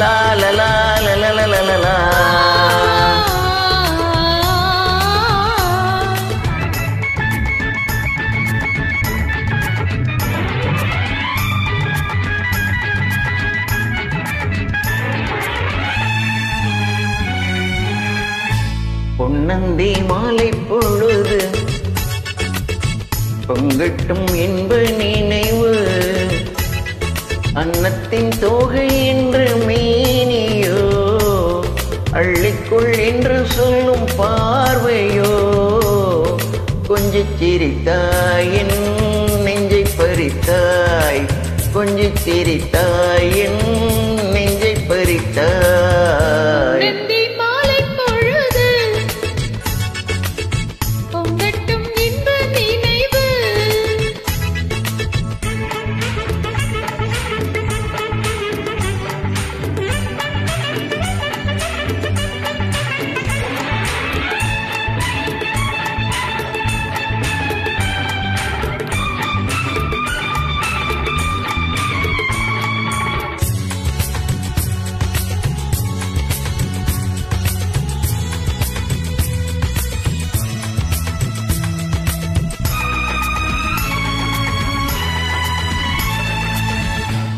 la la la la la la la la. பொன்னந்தி மாலை பொழுது பொங்கட்டும் என்ப நினைவு அன்னத்தின் தோகை என்று மேனியோ அள்ளிக்குள் என்று சொல்லும் பார்வையோ கொஞ்சிச் சிரித்தாய் என் நெஞ்சை பறித்தாய் கொஞ்சிச் சிரித்தாய் என் நெஞ்சை பறித்தாய்.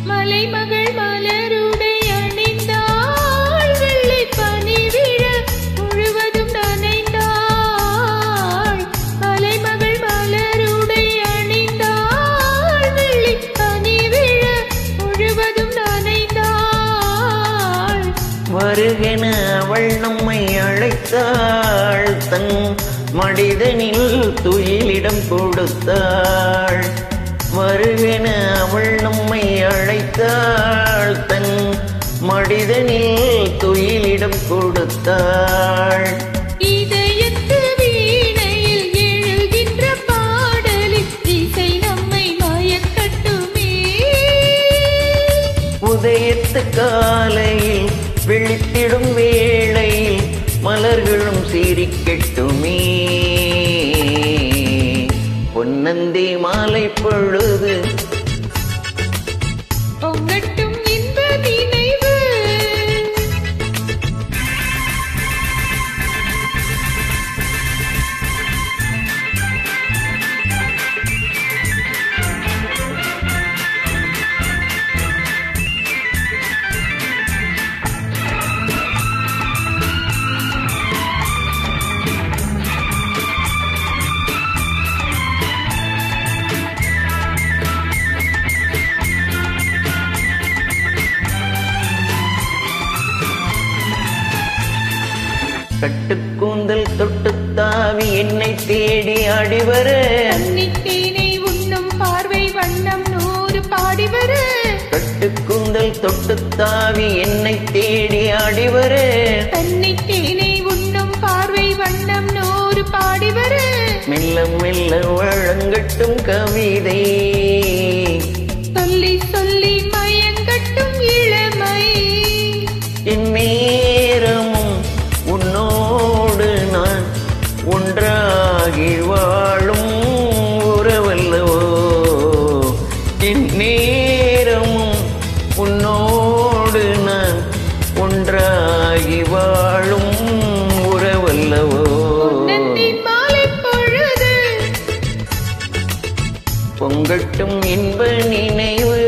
மலைமகள் மலருடை அணிந்தாள் வெள்ளை பனி விழ முழுவதும் நனைந்தாள். மலைமகள் மலருடை அணிந்தாள் வெள்ளை பனி விழ முழுவதும் நனைந்தாள். வருகென அவள் நம்மை அழைத்தாள் தன் மடிதனில் துயிலிடம் கொடுத்தாள். வருகென அவள் நம்மை அழைத்தாள் தன் மடிதனில் துயிலிடம் கொடுத்தாள். இதயத்து வீணையில் எழுகின்ற பாடலில் இசை நம்மை மயக்கட்டுமே. உதயத்து காலையில் விழித்திடும் வேளையில் மலர்களும் சிரிக்கட்டுமே. பொன்னந்தி மாலை பொழுது பொங்கட்டும் இன்ப நினைவு. கட்டுக்கூந்தல் தொட்டுத்தாவி என்னை தேடி அடிவர தன்னித்தேனை உண்ணும் பார்வை வண்ணம் 100 பாடிவர. கட்டுக்கூந்தல் தொட்டுத்தாவி என்னை தேடி அடிவர தன்னித்தேனை உண்ணும் பார்வை வண்ணம் 100 பாடிவர. மெல்ல மெல்ல வழங்கட்டும் கவிதை சொல்லி சொல்லி மயங்கட்டும் இளமை. இந்நேரமும் உன்னோடு நான் ஒன்றாகி வாழும் உறவல்லவோ. இந்நேரமும் உன்னோடு நான் ஒன்றாகி வாழும் உறவல்லவோ. பொன்னந்தி மாலை பொழுது பொங்கட்டும் இன்ப நினைவு.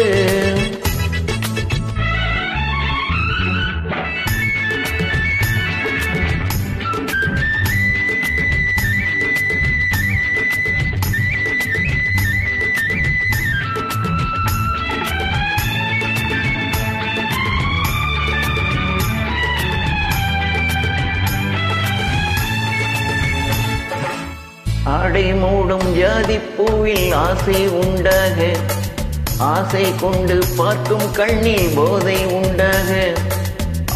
ஆடை மூடும் ஜாதி பூவில் ஆசை உண்டாக ஆசை கொண்டு பார்க்கும் கண்ணில் போதை உண்டாக.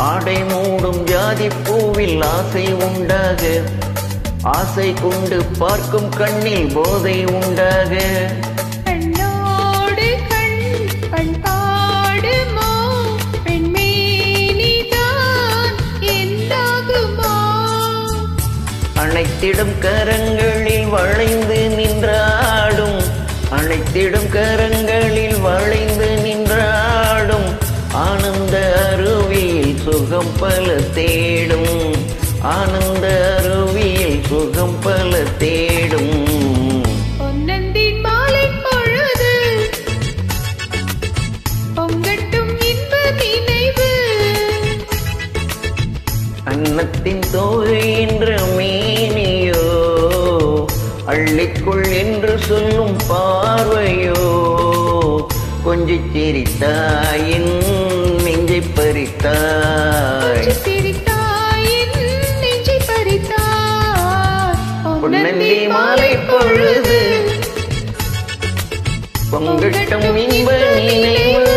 ஆடை மூடும் ஜாதி பூவில் ஆசை உண்டாக ஆசை கொண்டு பார்க்கும் கண்ணில் போதை உண்டாக. கண்ணோடு கண் பண்பாடுமோ பெண்மேனிதான் என்னாகுமோ. அனைத்திடும் கரங்களில் வளைந்து நின்றாடும் அழைத்திடும் கரங்களில் வளைந்து நின்றாடும் ஆனந்த அருவியில் சுகம் பல தேடும் ஆனந்த அருவியில் சுகம் பல தேடும் பொன்னந்தி மாலை பொழுது பொங்கட்டும் இன்ப நினைவு அன்னத்தின் தோகை என்ற மேனியோ அள்ளிக்குள் என்று சொல்லும் பார்வையோ கொஞ்சிச் சிரித்தாயின் நெஞ்சை பறித்தாய் பொன்னந்தி மாலை பொழுது பொங்கட்டும் இன்ப நினைவு